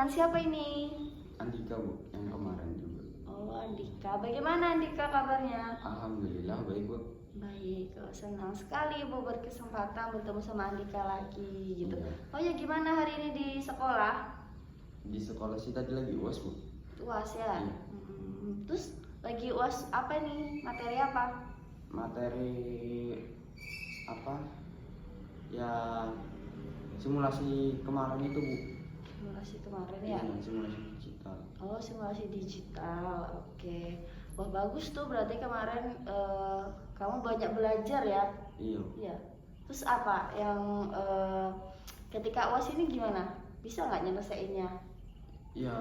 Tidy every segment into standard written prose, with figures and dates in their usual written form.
dengan siapa ini? Andika Bu, yang kemarin juga. Oh, Andika. Bagaimana Andika kabarnya? Alhamdulillah baik Bu. Baik, senang sekali Ibu berkesempatan bertemu sama Andika lagi gitu. Iya. Oh ya, gimana hari ini di sekolah? Di sekolah sih tadi lagi UAS Bu. UAS ya? Iya. Terus lagi UAS apa nih? Materi apa? Materi apa? Ya simulasi kemarin itu Bu. Simulasi kemarin ya? Iya, simulasi digital. Oh, simulasi digital. Oke. Wah, bagus tuh berarti kemarin kamu banyak belajar ya? Iya. Iya. Terus apa yang ketika UAS ini gimana? Bisa nggak nyelesainnya? Ya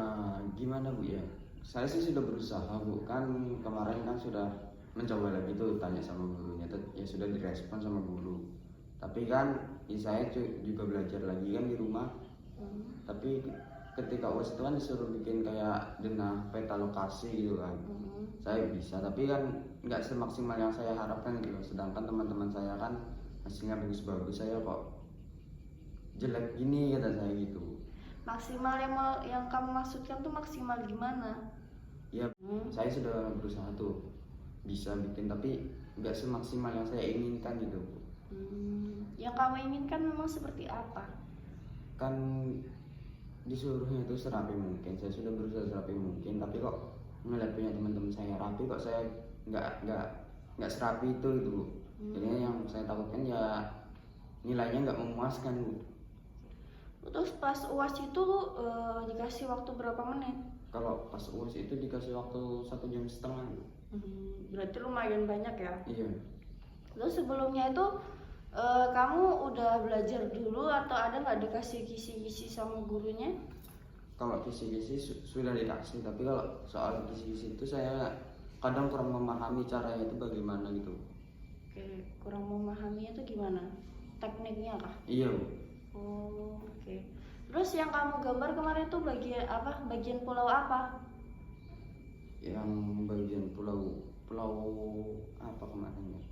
gimana Bu ya? Saya sih sudah berusaha Bu. Kan kemarin kan sudah mencoba lagi tuh tanya sama gurunya. Ya sudah direspon sama guru. Tapi kan saya juga belajar lagi kan di rumah. Tapi ketika UAS itu kan disuruh bikin kayak denah peta lokasi gitu kan. Saya bisa, tapi kan nggak semaksimal yang saya harapkan gitu. Sedangkan teman-teman saya kan hasilnya bagus-bagus, saya kok jelek gini kata saya gitu. Maksimal yang kamu maksudkan tuh maksimal gimana? Ya saya sudah berusaha tuh bisa bikin, tapi nggak semaksimal yang saya inginkan gitu. Yang kamu inginkan memang seperti apa? Kan disuruhnya itu serapi mungkin, saya sudah berusaha serapi mungkin, tapi kok ngeliat punya teman-teman saya rapi kok saya nggak serapi itu gitu Bu. Jadi yang saya takutkan ya nilainya nggak memuaskan Bu. Terus pas UAS itu dikasih waktu berapa menit? Kalau pas UAS itu dikasih waktu 1,5 jam. Berarti lumayan banyak ya? Iya. Terus sebelumnya itu kamu udah belajar dulu atau ada nggak dikasih kisi-kisi sama gurunya? Kalau kisi-kisi sudah dikasih, tapi kalau soal kisi-kisi itu saya kadang kurang memahami caranya itu bagaimana gitu. Oke, kurang memahaminya itu gimana? Tekniknya kah? Iya Bu. Oh, oke. Terus yang kamu gambar kemarin tuh bagian apa? Bagian pulau apa? Yang bagian pulau apa kemarin ya?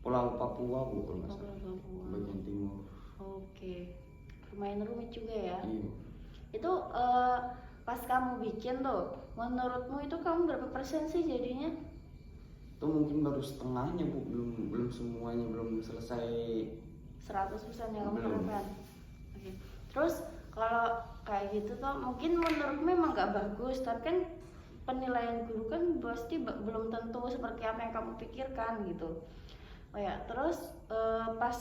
Pulau Papua Bu kalau nggak salah. Papua. Bagian timur. Oke. Lumayan rumit juga ya. Iya. Itu pas kamu bikin tuh, menurutmu itu kamu berapa persen sih jadinya? Itu mungkin baru setengahnya Bu, belum semuanya, belum selesai 100% yang kamu Belum. harapkan. Oke. Terus kalau kayak gitu tuh mungkin menurutmu memang nggak bagus, tapi kan penilaian guru kan pasti belum tentu seperti apa yang kamu pikirkan gitu. Oh ya, terus pas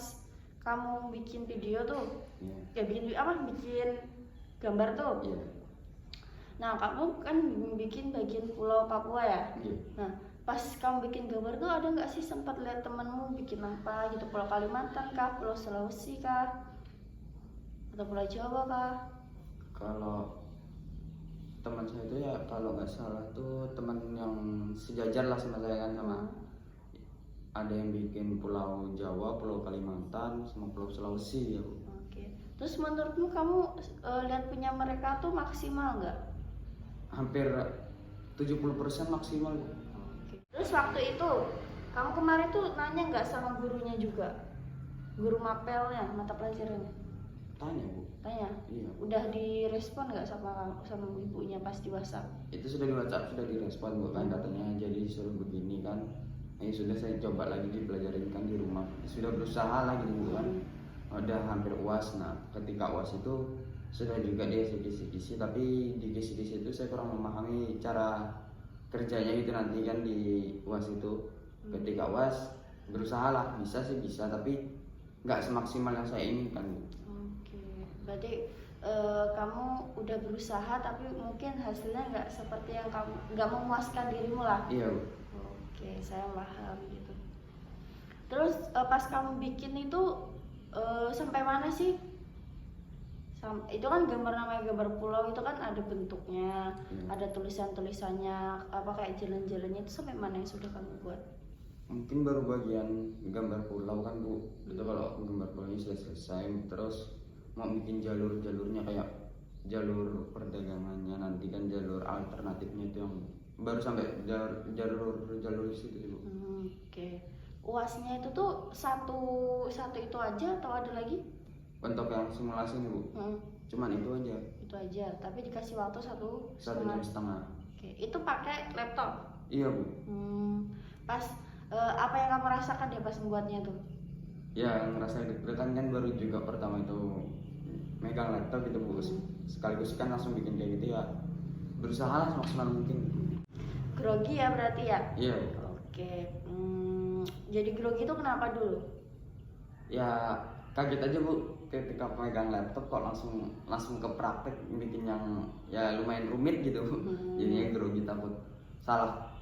kamu bikin video tuh, Iya. ya bikin gambar tuh. Iya. Nah, kamu kan bikin bagian Pulau Papua ya. Iya. Nah, pas kamu bikin gambar tuh ada nggak sih sempat lihat temenmu bikin apa gitu, Pulau Kalimantan kah, Pulau Sulawesi kah, atau Pulau Jawa kah? Kalau teman saya itu ya kalau nggak salah tuh teman yang sejajar lah sama saya kan, sama ada yang bikin Pulau Jawa, Pulau Kalimantan, sama Pulau Sulawesi ya Bu. Oke. Terus menurutmu kamu lihat punya mereka tuh maksimal nggak? Hampir 70% maksimal Bu. Oke. Terus waktu itu kamu kemarin tuh nanya nggak sama gurunya juga, guru mapelnya, mata pelajarannya? Tanya Bu. Tanya. Iya. Udah direspon nggak sama ibunya pas di WhatsApp? Itu sudah di WhatsApp, sudah direspon Bu kan, katanya jadi disuruh begini kan. Ya sudah saya coba lagi dipelajarin kan di rumah. Sudah berusaha lagi Bu kan. Udah hampir UAS. Nah, ketika UAS itu sudah juga dia kisi-kisi, tapi di kisi-kisi itu saya kurang memahami cara kerjanya gitu nanti kan di UAS itu. Ketika UAS berusaha lah, bisa sih bisa, tapi nggak semaksimal yang saya inginkan Bu. Oke, berarti kamu udah berusaha tapi mungkin hasilnya nggak seperti yang kamu, nggak memuaskan dirimu lah. Iya Bu. Oke, saya paham gitu. Terus pas kamu bikin itu sampai mana sih? Itu kan gambar, namanya gambar pulau itu kan ada bentuknya, ada tulisan-tulisannya, apa kayak jalan-jalannya, itu sampai mana yang sudah kamu buat? Mungkin baru bagian gambar pulau kan Bu. Itu kalau gambar pulaunya sudah selesai, terus mau bikin jalurnya kayak jalur perdagangannya, nanti kan jalur alternatifnya itu yang baru sampai jalur situ Bu. Oke. UASnya itu tuh satu itu aja atau ada lagi? Untuk yang simulasi nih Bu. cuman itu aja. Itu aja, tapi dikasih waktu satu 1,5 jam. Oke, itu pakai laptop. Iya bu. Pas apa yang kamu rasakan ya pas membuatnya tuh? Ya ngerasa deg-degan kan, baru juga pertama itu megang laptop gitu bu. Sekaligus kan langsung bikin kayak gitu ya, berusaha lah semaksimal mungkin. Grogi ya berarti ya? Iya. Oke. Jadi grogi itu kenapa dulu? Ya kaget aja bu ketika pegang laptop kok langsung ke praktek bikin yang ya lumayan rumit gitu. Jadinya grogi, takut salah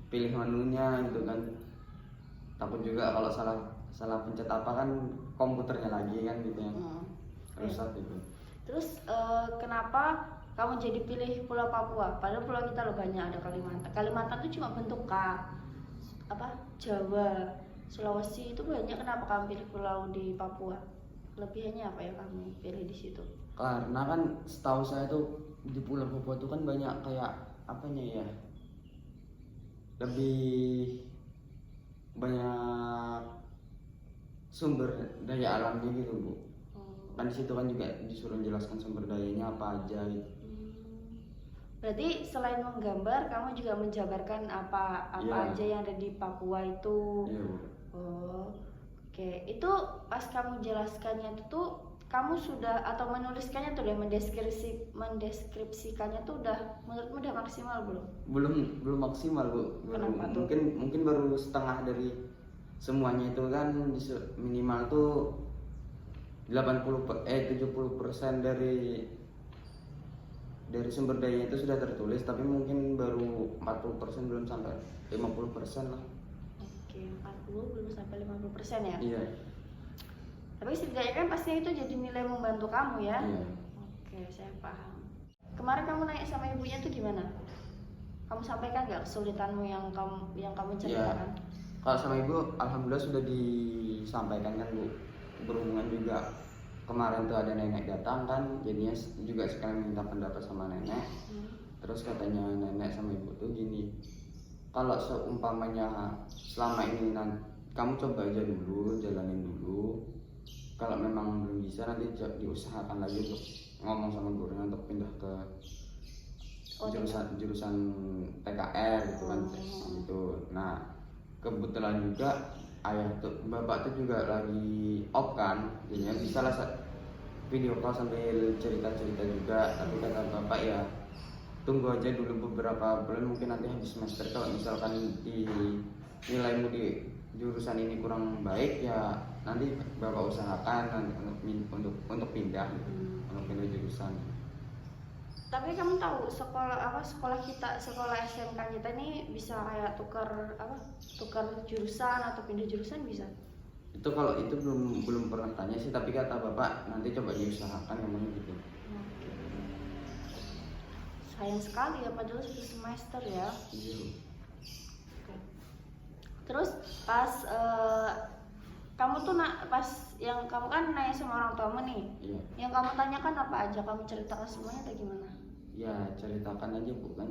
pilih menunya gitu kan, takut juga kalau salah pencet apa kan komputernya lagi kan gitu yang rusak gitu. Terus kenapa kamu jadi pilih Pulau Papua? Padahal pulau kita loh banyak, ada Kalimantan itu cuma bentuk K. Jawa, Sulawesi itu banyak, kenapa kamu pilih pulau di Papua? Kelebihannya apa ya kamu pilih di situ? Karena kan setahu saya tuh di Pulau Papua tuh kan banyak kayak apanya ya, lebih banyak sumber daya alamnya gitu bu. Kan di situ kan juga disuruh jelaskan sumber dayanya apa aja gitu. Berarti selain menggambar, kamu juga menjabarkan apa aja yang ada di Papua itu. Iya bu. Oke. Itu pas kamu jelaskannya itu tuh kamu sudah atau menuliskannya tuh, mendeskripsikannya tuh menurutmu udah maksimal belum? Belum maksimal bu. Kenapa tuh? Mungkin baru setengah dari semuanya itu kan, minimal tuh 70% dari sumber daya itu sudah tertulis, tapi mungkin baru 40%, belum sampai 50% lah. Oke, 40 belum sampai 50% ya? Iya. Tapi setidaknya kan pasti itu jadi nilai membantu kamu ya? Iya. Oke, saya paham. Kemarin kamu nanya sama ibunya tuh gimana? Kamu sampaikan nggak kesulitanmu yang kamu ceritakan? Ya, kalau sama ibu alhamdulillah sudah disampaikan kan bu. Berhubungan juga kemarin tuh ada nenek datang kan, jadinya juga sekalian minta pendapat sama nenek. Terus katanya nenek sama ibu tuh gini, kalau seumpamanya selama ini kamu coba aja dulu, jalanin dulu. Kalau memang belum bisa, nanti diusahakan lagi untuk ngomong sama gurunya untuk pindah ke jurusan TKR gitu kan, gitu. Nah kebetulan juga bapak tuh juga lagi off kan, jadinya bisa lah video call sambil cerita-cerita juga. Tapi kata bapak ya tunggu aja dulu beberapa bulan, mungkin nanti habis semester kalau misalkan nilaimu di jurusan ini kurang baik ya nanti bapak usahakan untuk pindah gitu, untuk pindah jurusan. Tapi kamu tahu sekolah SMK kita ini bisa kayak tukar jurusan atau pindah jurusan bisa? Itu kalau itu belum pernah tanya sih, tapi kata bapak nanti coba diusahakan namanya gitu. Sayang sekali ya, padahal sudah semester ya. Iya. Terus pas kamu tuh pas yang kamu kan nanya sama orang tuamu nih, Iya. yang kamu tanyakan apa aja? Kamu ceritakan semuanya atau gimana? Ya ceritakan aja bu, kan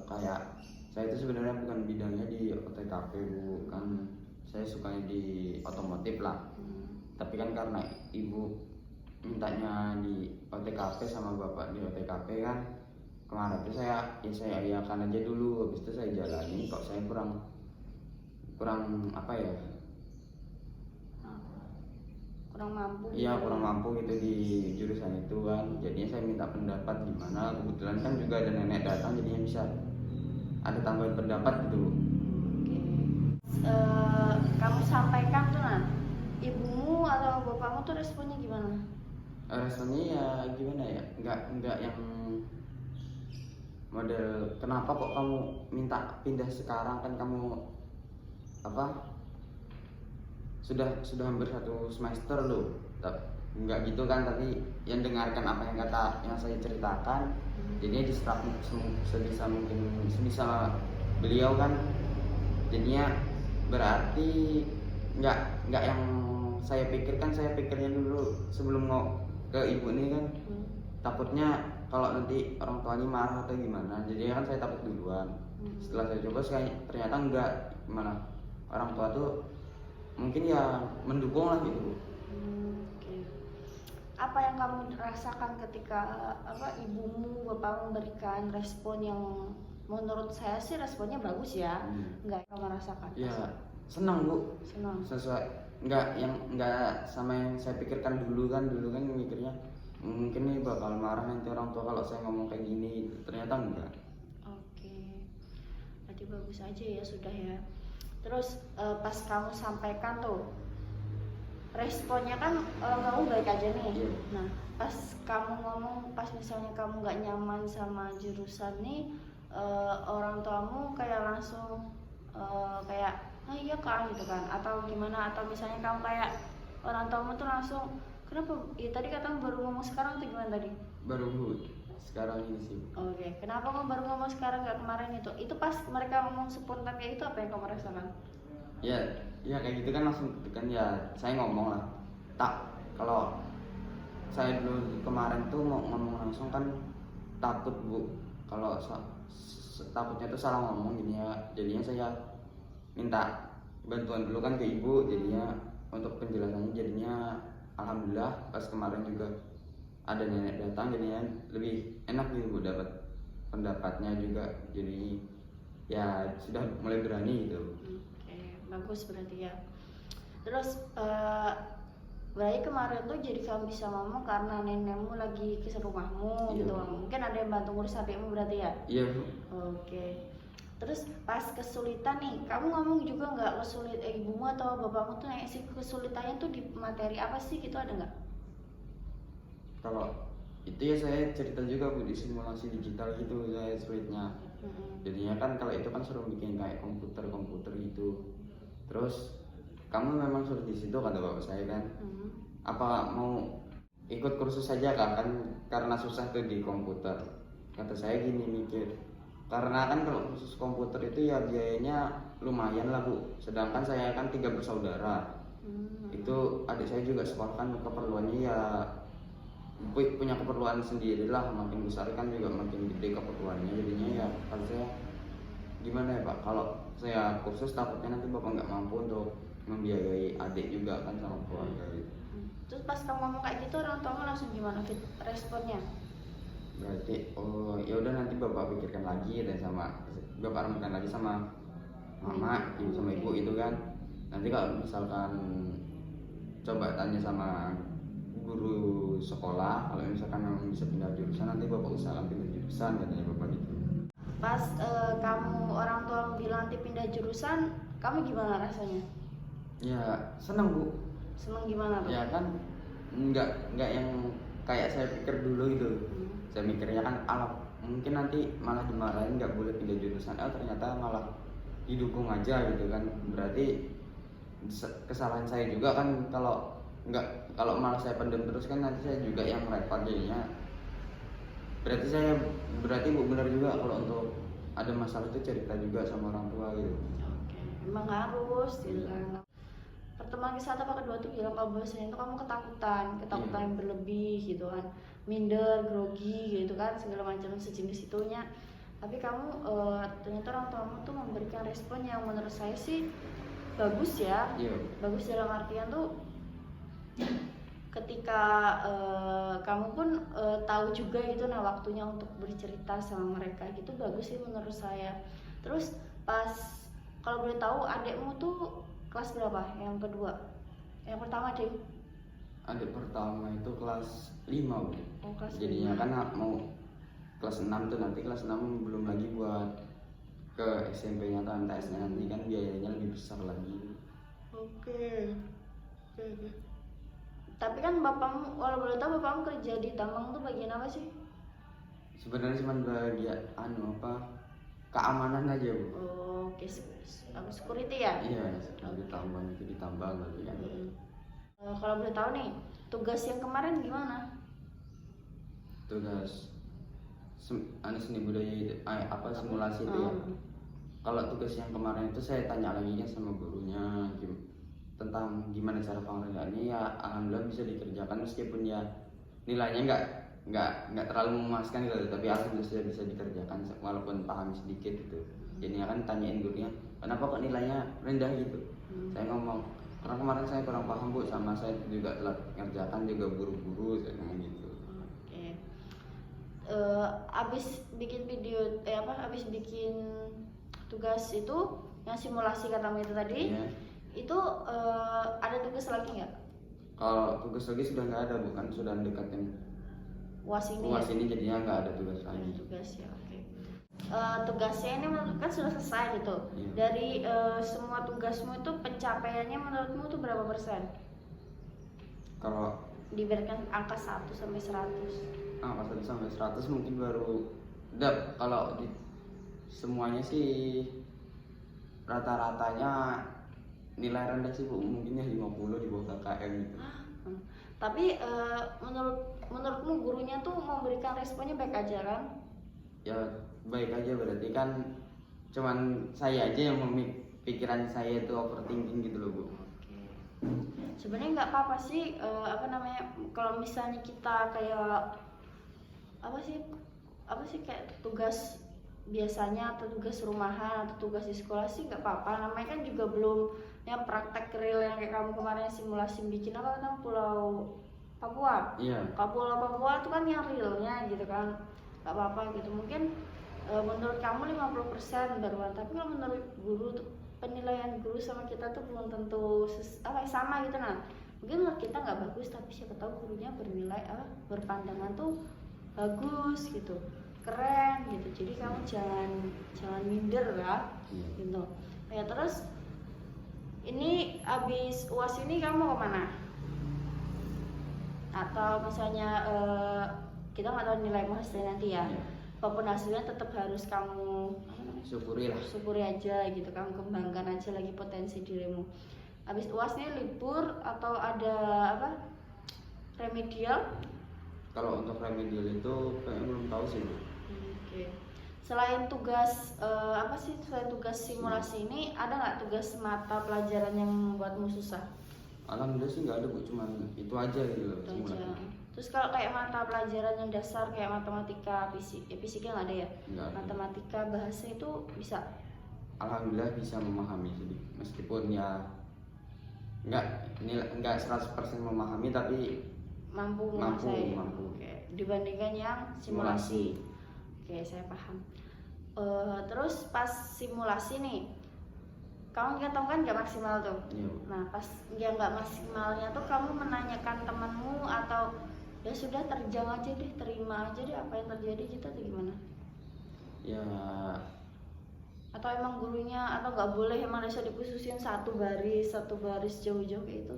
kayak saya itu sebenarnya bukan bidangnya di OTKP bu, kan saya sukanya di otomotif lah. Tapi kan karena ibu mintanya di OTKP sama bapak di OTKP kan, kemarin itu saya iakan aja dulu, habis itu saya jalani. Kok saya kurang apa ya, kurang mampu? Iya kurang mampu gitu di jurusan itu kan, jadinya saya minta pendapat gimana. Kebetulan kan juga ada nenek datang, jadinya bisa ada tambahan pendapat gitu. Kamu sampaikan tuh ibumu atau bapakmu tuh responnya gimana? Responnya ya gimana ya, nggak yang model kenapa kok kamu minta pindah sekarang, kan kamu sudah hampir 1 semester loh. Nggak gitu kan, tapi yang dengarkan apa yang saya ceritakan, jadinya distract sebisa beliau kan, jadinya berarti nggak yang saya pikirkan. Saya pikirnya dulu sebelum mau ke ibu ini kan, takutnya kalau nanti orang tuanya marah atau gimana, jadi kan saya takut duluan. Setelah saya coba ternyata enggak, malah orang tua tuh mungkin ya mendukung lah gitu. apa yang kamu rasakan ketika ibumu bapakmu memberikan respon yang menurut saya sih responnya bagus ya? Enggak kamu rasakan? Ya senang bu, Senang. sesuai nggak sama yang saya pikirkan dulu kan mikirnya mungkin nih bakal marah nanti orang tua kalau saya ngomong kayak gini, ternyata enggak. Oke, berarti bagus aja ya sudah ya. Terus pas kamu sampaikan tuh responnya kan kamu baik aja nih. Iya. Nah pas kamu ngomong, pas misalnya kamu nggak nyaman sama jurusan nih, orang tuamu kayak langsung kayak iya kak gitu kan, atau gimana, atau misalnya kamu kayak orang tuamu tuh langsung kenapa ya tadi katamu baru ngomong sekarang tuh gimana tadi? Baru bu, sekarang ini sih. Oke, kenapa kamu baru ngomong sekarang nggak kemarin itu? Itu pas mereka ngomong spontan kayak itu apa yang kamu rasakan? Ya kayak gitu kan langsung kan ya saya ngomong lah. Kalau saya dulu kemarin tuh mau ngomong langsung kan takut bu, kalau takutnya tuh salah ngomong jadinya saya minta bantuan dulu kan ke ibu, jadinya untuk penjelasannya jadinya alhamdulillah pas kemarin juga ada nenek datang jadinya lebih enak gitu bu, dapat pendapatnya juga, jadi ya sudah mulai berani gitu. Oke, bagus berarti ya. Terus berarti kemarin tuh jadi kamu bisa ngomong karena nenekmu lagi ke rumahmu Iya. gitu. Mungkin ada yang bantu ngurus adikmu berarti ya? Iya bu. Oke. Terus pas kesulitan nih, kamu ngomong juga nggak kesulit ibumu atau bapakmu tuh nanya sih kesulitannya tuh di materi apa sih gitu, ada nggak? Kalau itu ya saya cerita juga bu, di simulasi digital gitu saya sulitnya. Jadinya kan kalau itu kan suruh bikin kayak komputer gitu. Terus kamu memang suruh di situ kata bapak saya kan. Apa mau ikut kursus saja kak, kan karena susah tuh di komputer. Kata saya gini mikir, karena kan kalau khusus komputer itu ya biayanya lumayan lah bu, sedangkan saya kan 3 bersaudara. Itu adik saya juga sekolah kan keperluannya ya punya keperluan sendiri lah, makin besar kan juga makin gede keperluannya, jadinya ya kan saya gimana ya pak, kalau saya kursus takutnya nanti bapak nggak mampu untuk membiayai adik juga kan sama keluarga gitu. Terus pas kamu ngomong kayak gitu orang tuamu langsung gimana responnya? Berarti oh ya udah nanti bapak pikirkan lagi dan sama bapak remukan lagi sama mama, ibu sama ibu itu kan. Nanti kalau misalkan coba tanya sama guru sekolah, kalau misalkan memang bisa pindah jurusan nanti bapak usahakan pindah jurusan katanya bapak gitu. Pas kamu orang tua bilang nanti pindah jurusan, kamu gimana rasanya? Ya senang bu. Seneng gimana tuh? Ya kan nggak yang kayak saya pikir dulu gitu. Saya mikirnya kan mungkin nanti malah dimarahin nggak boleh pindah jurusan, ternyata malah didukung aja gitu kan. Berarti kesalahan saya juga kan, kalau malah saya pendem terus kan nanti saya juga yang repot jadinya. Berarti bu benar juga kalau untuk ada masalah itu cerita juga sama orang tua gitu. Oke, emang harus gitu kan. Pertemuan ke-1 apa kedua tuh bilang kalau bahasanya itu kamu ketakutan yang berlebih gitu kan, minder, grogi gitu kan, segala macam sejenis itunya. Tapi kamu ternyata orang tuamu tuh memberikan respon yang menurut saya sih bagus ya. Iya. Bagus dalam artian tuh ketika kamu pun tahu juga gitu nah waktunya untuk bercerita sama mereka gitu, bagus sih menurut saya. Terus pas kalau boleh tahu adikmu tuh kelas berapa? Yang kedua? Yang pertama deh? Adik pertama itu kelas 5 bu. Oh, kelas Jadinya 5. kan mau kelas 6 tuh, nanti kelas 6 belum lagi buat ke SMP-nya atau MTS-nya, nanti kan biayanya lebih besar lagi. Oke. Tapi kan bapakmu, kalau boleh tahu bapakmu kerja di tambang tuh bagian apa sih? Sebenarnya cuma bagian keamanan aja bu. Oke, security ya? Iya, di tambang itu ditambang lagi kan. Kalau boleh tahu nih, tugas yang kemarin gimana? Tugas seni budaya itu, simulasi itu ya. Kalau tugas yang kemarin itu saya tanya lagi sama gurunya tentang gimana cara pengerjaannya, ya alhamdulillah bisa dikerjakan meskipun ya nilainya nggak terlalu memuaskan gitu, tapi alhamdulillah saya bisa dikerjakan walaupun paham sedikit gitu. Jadinya kan tanyain gurunya kenapa kok nilainya rendah gitu. Saya ngomong Karena kemarin saya kurang paham Bu, sama saya juga telat ngerjakan juga buru-buru saya ngomong gitu. Oke. Abis bikin video, abis bikin tugas itu yang simulasi katamu itu tadi, Iya. itu ada tugas lagi nggak? Kalau tugas lagi sudah nggak ada Bu, kan sudah dekatin UAS ini UAS ya? ini jadinya nggak ada tugas Ada lagi. tugas ya, oke. Tugasnya ini kan sudah selesai gitu. Iya. Dari semua tugasmu itu pencapaiannya menurutmu itu berapa persen? Kalau Diberikan angka 1 sampai 100. pas 1 sampai 100 mungkin baru kalau di semuanya sih rata-ratanya nilai rendah sih Bu, mungkin ya 50 di bawah KKM gitu. Tapi menurutmu gurunya tuh memberikan responnya baik aja kan? Ya baik aja, berarti kan cuman saya aja yang pikiran saya itu overthinking gitu loh Bu. Sebenarnya nggak apa-apa sih, kalau misalnya kita kayak apa sih kayak tugas biasanya atau tugas rumahan atau tugas di sekolah sih nggak apa-apa, namanya kan juga belum yang praktek real yang kayak kamu kemarin simulasi bikin Pulau Papua. Iya. Kalau Pulau Papua itu kan yang realnya gitu kan, nggak apa-apa gitu. Mungkin menurut kamu 50% baruan, tapi kalau menurut guru tuh penilaian guru sama kita tuh belum tentu sama gitu. Nah mungkin menurut kita nggak bagus, tapi siapa tahu gurunya bernilai berpandangan tuh bagus gitu, keren gitu. Jadi kamu jangan minder lah gitu ya. Terus ini abis UAS ini kamu mau kemana? Atau misalnya kita nggak tahu nilaimu hasilnya nanti ya. Apapun hasilnya tetap harus kamu syukuri aja gitu, kamu kembangkan aja lagi potensi dirimu. Abis UAS ini libur atau ada remedial? Kalau untuk remedial itu kayaknya belum tahu sih Bu. Oke. Selain tugas selain tugas simulasi ini, ada nggak tugas mata pelajaran yang membuatmu susah? Alhamdulillah sih nggak ada Bu, cuman itu aja gitu loh simulasi. Terus kalau kayak mata pelajaran yang dasar kayak matematika, fisiknya nggak ada ya? Nggak ada. Matematika, bahasa itu bisa? Alhamdulillah bisa memahami sih, meskipun ya nggak 100% memahami, tapi mampu menguasai. Mampu. Oke. Dibandingkan yang simulasi. Oke, saya paham. Terus pas simulasi nih, kamu kan nggak maksimal tuh. Iya. Nah pas nggak maksimalnya tuh kamu menanyakan temanmu atau ya sudah terjang aja deh, terima aja deh apa yang terjadi gitu atau gimana? Ya. Atau emang gurunya atau nggak boleh, emang bisa dikhususin satu baris jauh-jauh kayak itu?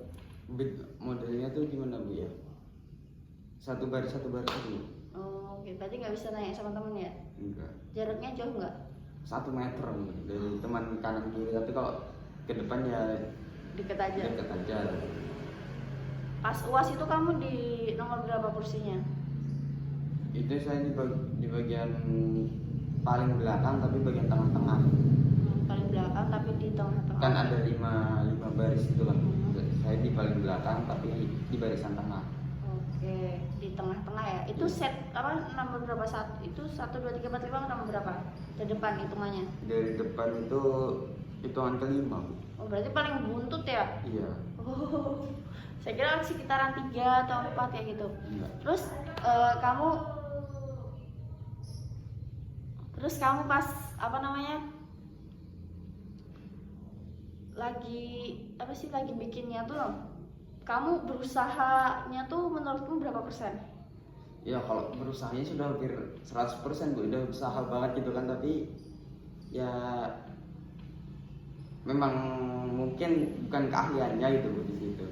Modelnya tuh gimana Bu ya? Satu baris dulu. Oh, oke. Berarti nggak bisa nanya sama temen ya? Enggak. Jaraknya jauh nggak? 1 meter dari teman kanan kiri, tapi kalau ke depan ya Deket aja. Pas UAS itu kamu di nomor berapa kursinya? Itu saya di bagian paling belakang, tapi bagian tengah-tengah. Paling belakang tapi di tengah-tengah. Kan ada 5 baris itu kan. Saya di paling belakang tapi di barisan tengah. Oke, di tengah-tengah ya. Itu set nomor berapa saat? Itu 1 2 3 4 5 nomor berapa? Ke depan hitungannya. Dari depan itu hitungan kelima. Oh, berarti paling buntut ya? Iya. Oh. Saya kira sekitaran 3 atau 4 kayak gitu. Iya. Terus kamu pas lagi bikinnya tuh, kamu berusahanya tuh menurutmu berapa persen? Ya kalau berusahanya sudah hampir 100% Bu, udah usaha banget gitu kan, tapi ya memang mungkin bukan keahliannya gitu Bu di situ.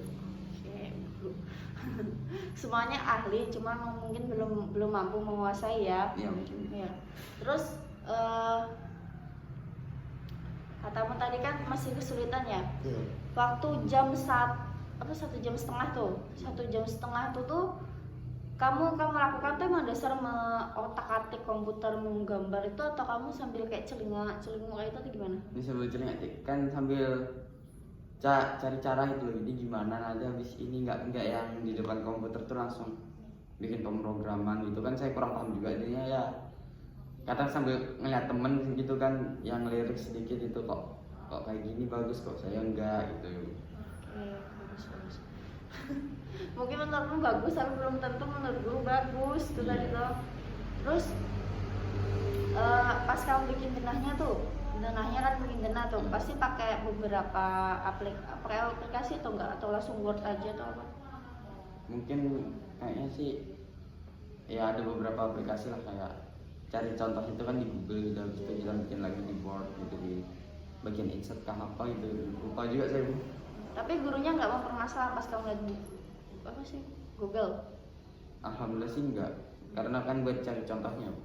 Oke. Semuanya ahli, cuma mungkin belum mampu menguasai ya. Iya mungkin. Ya. Terus katamu tadi kan masih kesulitan ya. Iya. Waktu 1 jam setengah tuh, 1 jam setengah tuh kamu lakukan tuh emang dasar otak-atik komputer menggambar itu, atau kamu sambil kayak celingak kayak itu atau gimana? Ini sambil celingak kan, sambil cari cara itu loh, jadi gimana nanti habis ini nggak yang di depan komputer tuh langsung bikin pemrograman gitu kan, saya kurang paham juga jadinya ya. Kadang sambil ngeliat temen gitu kan yang lirik sedikit itu, kok kayak gini bagus, kok saya enggak gitu. Oke, bagus bagus. Mungkin menurutmu bagus tapi belum tentu menurut guru bagus itu tadi tuh. Terus pas kamu bikin denahnya kan bikin denah tuh pasti pakai beberapa aplikasi atau enggak, atau langsung Word aja atau apa? Mungkin kayaknya sih ya ada beberapa aplikasi lah, kayak cari contoh itu kan di Google gitu, habis itu kita bikin lagi di Word gitu, di bagian insert kah apa gitu, lupa juga saya Bu. Tapi gurunya nggak mempermasalahkan pas kamu lihat apa sih Google? Alhamdulillah sih enggak, karena kan buat cari contohnya Bu.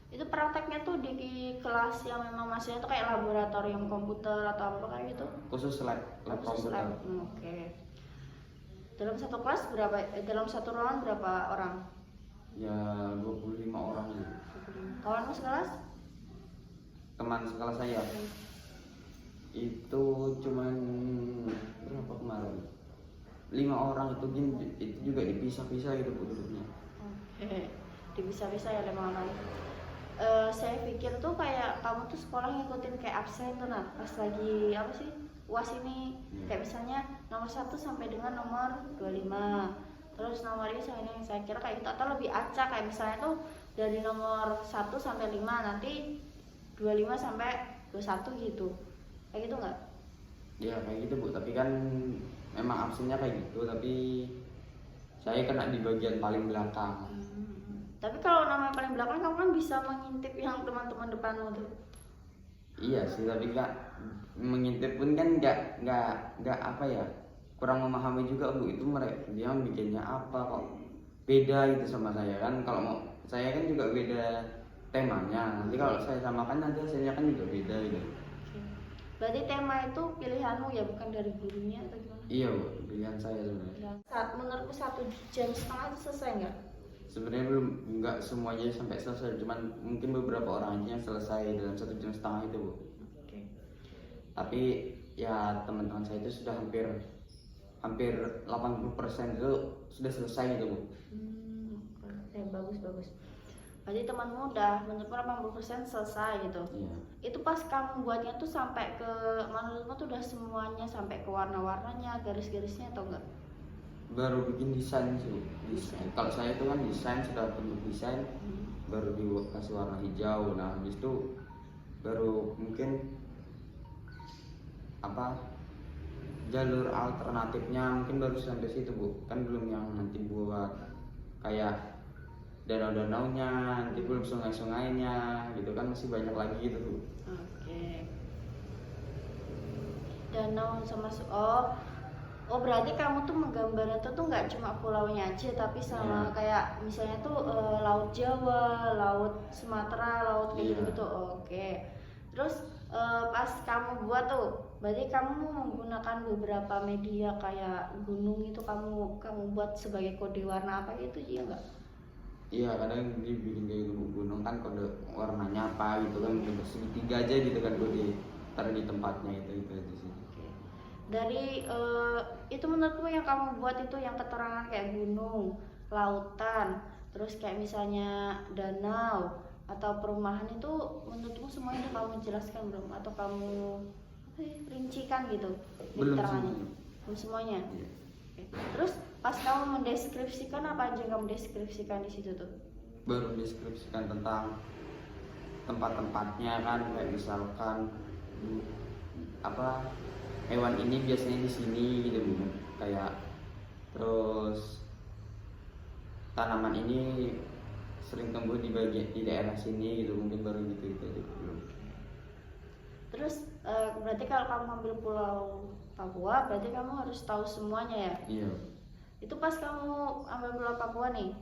Itu prakteknya tuh di kelas yang memang masih itu kayak laboratorium komputer atau apa kayak gitu? Khusus lab Khusus komputer. lab. Oke. Dalam satu kelas dalam satu ruangan berapa orang? Ya 25 orang gitu. Kawanmu sekelas? Teman sekelas saya itu cuman berapa kemarin? 5 orang itu juga dipisah-pisah gitu Bu duduknya. Oke. Dipisah-pisah ya 5 orang. Saya pikir tuh kayak kamu tuh sekolah ngikutin kayak absen tuh, nah pas lagi apa sih UAS ini kayak misalnya nomor 1 sampai dengan nomor 25, terus nomor ini sampai dengan, saya kira kayak gitu, atau lebih acak kayak misalnya tuh dari nomor 1 sampai 5 nanti 25 sampai 21 gitu, kayak gitu nggak? Ya kayak gitu Bu, tapi kan memang absennya kayak gitu, tapi saya kena di bagian paling belakang. Tapi kalau namanya paling belakang kamu kan bisa mengintip yang teman-teman depanmu tuh. Iya sih, tapi kak mengintip pun kan nggak apa ya, kurang memahami juga Bu, itu mereka dia bikinnya apa kok beda gitu sama saya kan. Kalau mau saya kan juga beda temanya, nanti kalau saya samakan nanti hasilnya kan juga beda gitu. Oke. Berarti tema itu pilihanmu ya, bukan dari gurunya atau gimana? Iya Bu, pilihan saya sebenarnya. Menurutku 1,5 jam itu selesai nggak? Sebenarnya belum, nggak semuanya sampai selesai, cuman mungkin beberapa orang aja yang selesai dalam 1,5 jam itu Bu. Oke. Tapi ya teman-teman saya itu sudah hampir 80% itu sudah selesai gitu Bu. Oke, bagus. Berarti temanmu udah menurutmu 80% selesai gitu. Iya. Itu pas kamu buatnya tuh sampai ke, menurutmu tuh udah semuanya sampai ke warna-warnanya, garis-garisnya atau enggak? Baru bikin desain sih Bu. Desain. Kalau saya itu kan desain, sudah bentuk desain, baru dikasih warna hijau. Nah habis itu baru mungkin apa jalur alternatifnya mungkin baru sampai situ Bu, kan belum yang nanti buat kayak danau-danaunya, nanti belum sungai-sungainya gitu kan, masih banyak lagi gitu Bu. Oke. Danau sama oh berarti kamu tuh menggambarnya tuh nggak cuma pulaunya aja, tapi sama kayak misalnya tuh Laut Jawa, Laut Sumatera, laut kayak gitu-gitu. Oke. Terus pas kamu buat tuh, berarti kamu menggunakan beberapa media kayak gunung itu kamu buat sebagai kode warna apa gitu ya nggak? Iya, kadang dibikin kayak gunung kan kode warnanya apa gitu kan, kode segitiga aja gitu kan, kode taruh di tempatnya itu aja sih. Dari itu menurutmu yang kamu buat itu yang keterangan kayak gunung, lautan, terus kayak misalnya danau atau perumahan itu, menurutmu semuanya udah kamu jelaskan belum, atau kamu rincikan gitu di Belum keterangannya? semuanya. Belum semuanya. Iya. Oke. Terus pas kamu mendeskripsikan, apa aja yang kamu deskripsikan di situ tuh? Baru deskripsikan tentang tempat-tempatnya kan, kayak misalkan apa hewan ini biasanya di sini gitu Bu, kayak terus tanaman ini sering tumbuh di daerah sini gitu, mungkin baru gitu aja belum. Terus berarti kalau kamu ambil Pulau Papua, berarti kamu harus tahu semuanya ya? Iya. Itu pas kamu ambil Pulau Papua nih,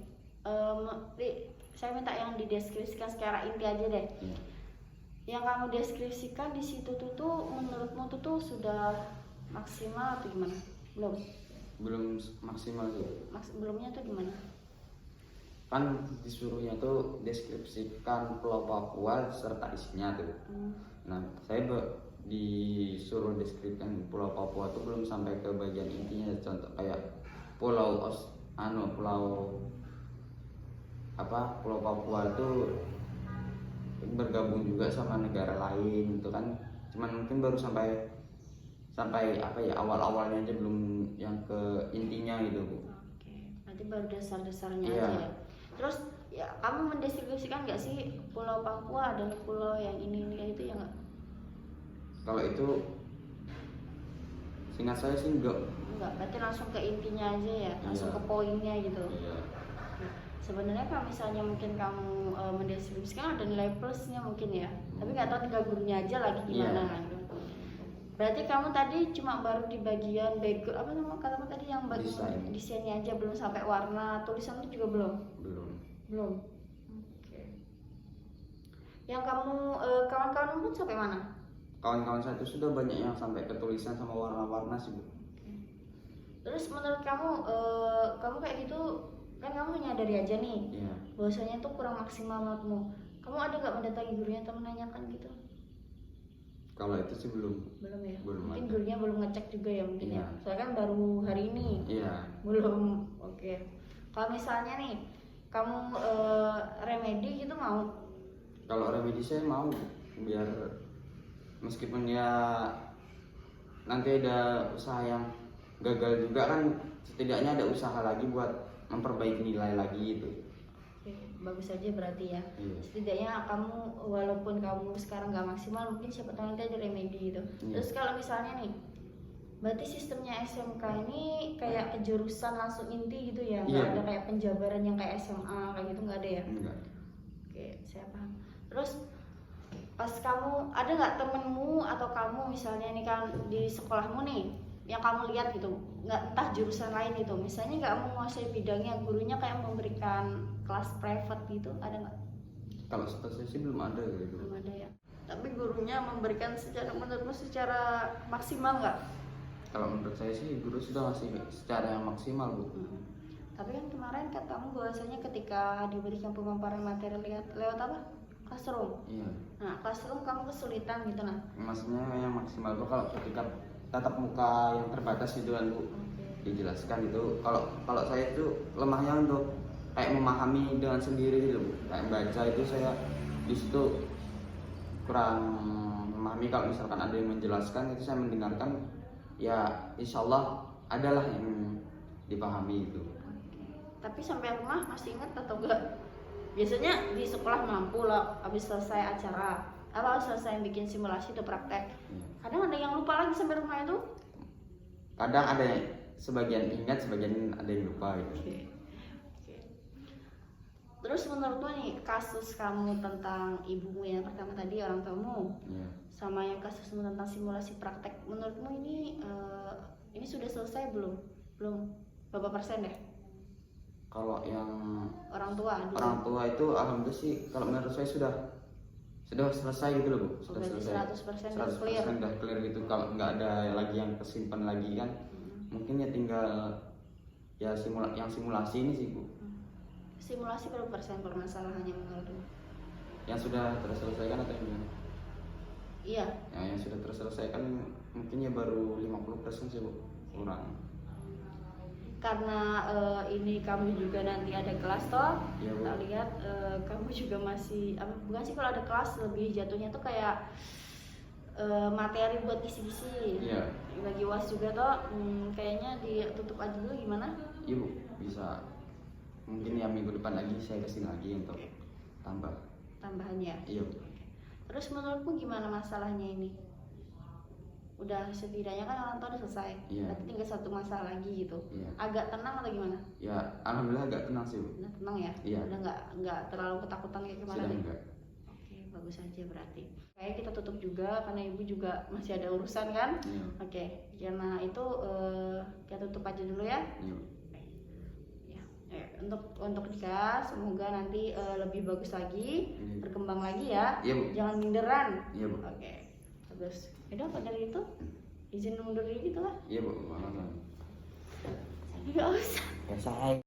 saya minta yang dideskripsikan secara inti aja deh. Iya. Yang kamu deskripsikan di situ tuh menurutmu tuh sudah maksimal atau gimana? Belum maksimal tuh. Belumnya tuh gimana? Kan disuruhnya tuh deskripsikan Pulau Papua serta isinya tuh. Nah saya disuruh deskripsikan Pulau Papua tuh belum sampai ke bagian intinya, contoh kayak Pulau Papua itu bergabung juga sama negara lain itu kan, cuman mungkin baru sampai sampai apa ya, awal-awalnya aja, belum yang ke intinya gitu Bu. Oke, berarti baru dasar-dasarnya Iya. aja ya. Terus ya kamu mendistribusikan nggak sih Pulau Papua dan pulau yang ini itu ya nggak? Kalau itu seingat saya sih enggak. Enggak, berarti langsung ke intinya aja ya, langsung Iya. ke poinnya gitu. Iya. Nah, sebenarnya kalau misalnya mungkin kamu mendistribusikan ada nilai plusnya mungkin ya, tapi nggak tahu tinggal gurunya aja lagi gimana Iya. gitu. Berarti kamu tadi cuma baru di bagian background apa nama katamu tadi yang bagian Desain. desainnya aja, belum sampai warna tulisan itu juga belum. Belum. Oke. Yang kamu kawan-kawan pun sampai mana? Kawan-kawan saya itu sudah banyak yang sampai ke tulisan sama warna-warna sih Bu. Terus menurut kamu kamu kayak gitu kan kamu menyadari aja nih Iya. bahwasanya itu kurang maksimal menurutmu. Kamu ada nggak mendatangi gurunya atau menanyakan gitu? Kalau itu sih belum. Belum ya. Belum Mungkin ada. gurunya belum ngecek juga ya mungkin Iya. ya. Soalnya kan baru hari ini. Iya. Belum. Oke. Kalau misalnya nih kamu remedi gitu mau? Kalau remedi saya mau, biar meskipun ya nanti ada usaha yang gagal juga kan, setidaknya ada usaha lagi buat memperbaiki nilai lagi itu. Oke, bagus aja berarti ya. Iya. Setidaknya kamu walaupun kamu sekarang nggak maksimal, mungkin siapa tahu nanti ada remedi gitu. Iya. Terus kalau misalnya nih, berarti sistemnya SMK ini kayak ke jurusan langsung inti gitu ya, nggak Iya. ada kayak penjabaran yang kayak SMA kayak gitu, nggak ada ya? Enggak. Oke, saya paham. Terus pas kamu ada nggak temenmu atau kamu misalnya ini kan di sekolahmu nih yang kamu lihat gitu, nggak entah jurusan lain gitu, misalnya nggak menguasai bidangnya, gurunya kayak memberikan kelas private gitu, ada nggak? Kalau setahu saya sih belum ada gitu. Belum ada ya. Tapi gurunya memberikan secara menurutmu secara maksimal nggak? Kalau menurut saya sih guru sudah ngasih secara yang maksimal Bu. Tapi kan kemarin katamu bahwasanya ketika diberikan pemaparan materi lewat apa? Classroom. Iya. Nah, classroom kamu kesulitan gitu nah. Maksudnya yang maksimal Bu, kalau ketika tatap muka yang terbatas gitu kan Bu, dijelaskan itu. Kalau saya itu lemahnya untuk kayak memahami dengan sendiri gitu Bu. Kayak baca itu saya di situ kurang memahami. Kalau misalkan ada yang menjelaskan itu saya mendengarkan, ya insya Allah adalah yang dipahami itu. Tapi sampai rumah masih ingat atau enggak? Biasanya di sekolah mampu lah, habis selesai acara, apa selesai bikin simulasi atau praktek. Iya. Kadang ada yang lupa lagi sampai rumah itu. Kadang ada yang sebagian ingat, sebagian ada yang lupa gitu. Oke. Terus menurutmu nih kasus kamu tentang ibumu yang pertama tadi, orang tuamu, Iya. sama yang kasusmu tentang simulasi praktek, menurutmu ini sudah selesai belum? Belum. Berapa persen deh? Kalau yang Orang tua dulu. orang tua itu alhamdulillah sih, kalau menurut saya sudah selesai gitu loh Bu. Sudah Berarti selesai. 100% udah clear. 100% udah clear gitu. Kalau nggak ada lagi yang kesimpan lagi kan, mungkin ya tinggal ya yang simulasi ini sih Bu. Simulasi berapa persen permasalahannya menurutmu? Yang sudah terselesaikan atau yang gimana? Iya. Ya, yang sudah terselesaikan mungkin ya baru 50% sih Bu. Kurang. Karena ini kamu juga nanti ada kelas toh, Iya, Bu. kita lihat kamu juga masih bukan sih, kalau ada kelas lebih jatuhnya tuh kayak materi buat kisi-kisi. Iya. Bagi UAS juga toh, kayaknya ditutup aja dulu gimana? Iya Bu, bisa. Mungkin ya minggu depan lagi saya kesini lagi untuk tambah. Tambahannya. Iya Bu. Terus menurutmu gimana masalahnya ini? Udah setidaknya kan orang tua udah selesai, Iya. berarti tinggal satu masalah lagi gitu. Iya. Agak tenang atau gimana? Ya alhamdulillah agak tenang sih Bu. Udah tenang ya? Iya. Udah nggak terlalu ketakutan kayak kemarin Sudah ya? enggak. Oke, bagus aja berarti. Kayak kita tutup juga karena ibu juga masih ada urusan kan? Iya. Oke, karena itu kita tutup aja dulu ya. Iya. Ya, untuk Dika, semoga nanti lebih bagus lagi, Iya. berkembang lagi ya. Iya, Bu. Jangan minderan. Iya Bu. Oke, bagus. Udah, apa dari itu? Izin mundur diri gitu lah. Iya Bu. Makasih. Nggak usah. Ya saya.